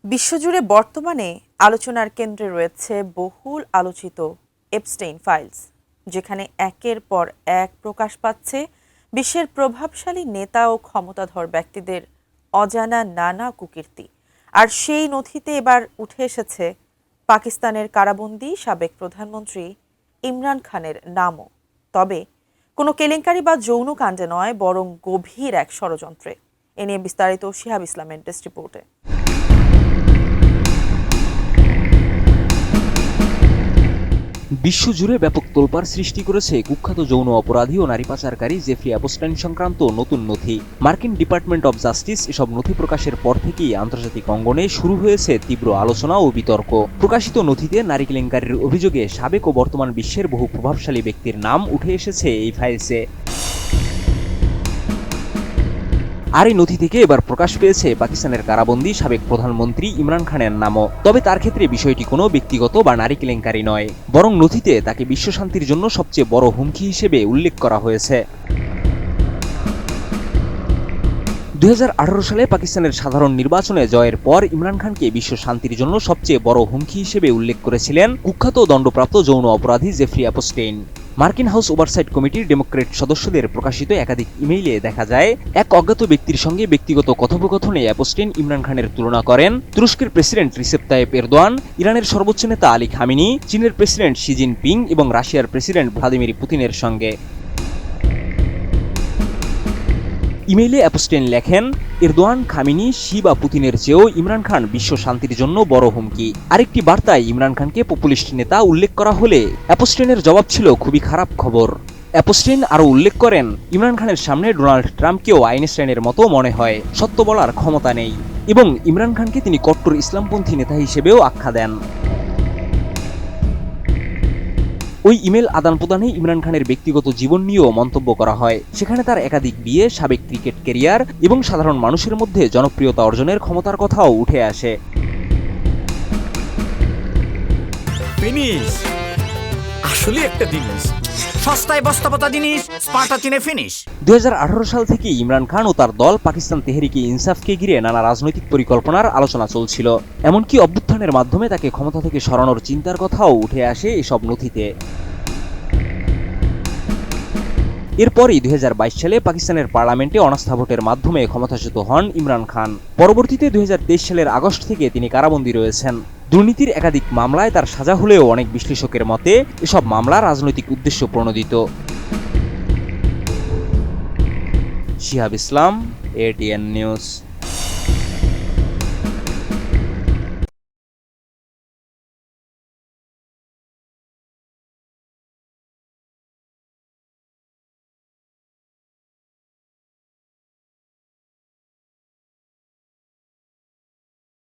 বিশ্বজুড়ে বর্তমানে আলোচনার কেন্দ্রে রয়েছে বহুল আলোচিত এপস্টেইন ফাইলস, যেখানে একের পর এক প্রকাশ পাচ্ছে বিশ্বের প্রভাবশালী নেতা ও ক্ষমতাধর ব্যক্তিদের অজানা নানা কুকীর্তি। আর সেই নথিতে এবার উঠে এসেছে পাকিস্তানের কারাবন্দী সাবেক প্রধানমন্ত্রী ইমরান খানের নামও। তবে কোনো কেলেঙ্কারি বা যৌন কাণ্ডে নয়, বরং গভীর এক ষড়যন্ত্রে। এ নিয়ে বিস্তারিত শিহাব ইসলামের ডেস্ক রিপোর্টে। বিশ্বজুড়ে ব্যাপক তোলপাড় সৃষ্টি করেছে কুখ্যাত যৌন অপরাধী ও নারী পাচারকারী জেফ্রি অ্যাপস্টাইন সংক্রান্ত নতুন নথি। মার্কিন ডিপার্টমেন্ট অব জাস্টিস এসব নথি প্রকাশের পর থেকেই আন্তর্জাতিক অঙ্গনে শুরু হয়েছে তীব্র আলোচনা ও বিতর্ক। প্রকাশিত নথিতে নারী কেলেঙ্কারির অভিযোগে সাবেক ও বর্তমান বিশ্বের বহু প্রভাবশালী ব্যক্তির নাম উঠে এসেছে এই ফাইলসে। আর এই নথি থেকে এবার প্রকাশ পেয়েছে পাকিস্তানের কারাবন্দী সাবেক প্রধানমন্ত্রী ইমরান খানের নামও। তবে তার ক্ষেত্রে বিষয়টি কোনো ব্যক্তিগত বা নারী কেলেঙ্কারি নয়, বরং নথিতে তাকে বিশ্বশান্তির জন্য সবচেয়ে বড় হুমকি হিসেবে উল্লেখ করা হয়েছে। 2018 সালে পাকিস্তানের সাধারণ নির্বাচনে জয়ের পর ইমরান খানকে বিশ্ব শান্তির জন্য সবচেয়ে বড় হুমকি হিসেবে উল্লেখ করেছিলেন কুখ্যাত দণ্ডপ্রাপ্ত যৌন অপরাধী জেফ্রি অ্যাপস্টেইন। মার্কিন হাউস ওভারসাইট কমিটির ডেমোক্রেট সদস্যদের প্রকাশিত একাধিক ইমেইলে দেখা যায়, এক অজ্ঞাত ব্যক্তির সঙ্গে ব্যক্তিগত কথোপকথনে অ্যাপস্টেইন ইমরান খানের তুলনা করেন তুরস্কের প্রেসিডেন্ট রিসেপ তাইয়েপ এরদোয়ান, ইরানের সর্বোচ্চ নেতা আলী খামেনি, চীনের প্রেসিডেন্ট শি জিনপিং এবং রাশিয়ার প্রেসিডেন্ট ভ্লাদিমির পুতিনের সঙ্গে। ইমেইলে অ্যাপস্টেইন লেখেন, এরদোয়ান, খামেনি, শি বা পুতিনের চেয়েও ইমরান খান বিশ্ব শান্তির জন্য বড় হুমকি। আরেকটি বার্তায় ইমরান খানকে পপুলিস্ট নেতা উল্লেখ করা হলে অ্যাপস্টেইনের জবাব ছিল খুবই খারাপ খবর। অ্যাপস্টেইন আরও উল্লেখ করেন, ইমরান খানের সামনে ডোনাল্ড ট্রাম্পকেও আইনস্টাইনের মতো মনে হয়, সত্য বলার ক্ষমতা নেই, এবং ইমরান খানকে তিনি কট্টর ইসলামপন্থী নেতা হিসেবেও আখ্যা দেন। ওই ইমেল আদান প্রদানে ইমরান খানের ব্যক্তিগত জীবন নিয়েও মন্তব্য করা হয়। সেখানে তার একাধিক বিয়ে, সাবেক ক্রিকেট ক্যারিয়ার এবং সাধারণ মানুষের মধ্যে জনপ্রিয়তা অর্জনের ক্ষমতার কথাও উঠে আসে। ফিনিশ আসলে একটা জিনিস, সস্তায় বস্তাপতা জিনিস, স্পার্টা চিনে ফিনিশ। 2018 সাল থেকে ইমরান খান ও তার দল পাকিস্তান তেহরিকে ইনসাফকে ঘিরে নানা রাজনৈতিক পরিকল্পনার আলোচনা চলছিল। এমনকি অভ্যুত্থানের মাধ্যমে তাকে ক্ষমতা থেকে সরানোর চিন্তার কথাও উঠে আসে এসব নথিতে। এরপরই 2022 সালে পাকিস্তানের পার্লামেন্টে অনাস্থা ভোটের মাধ্যমে ক্ষমতাচ্যুত হন ইমরান খান। পরবর্তীতে 2023 সালের আগস্ট থেকে তিনি কারাবন্দী রয়েছেন। দুর্নীতির একাধিক মামলায় তার সাজা হলেও অনেক বিশ্লেষকের মতে এসব মামলা রাজনৈতিক উদ্দেশ্য প্রণোদিত। শিহাব ইসলাম, ATN নিউজ।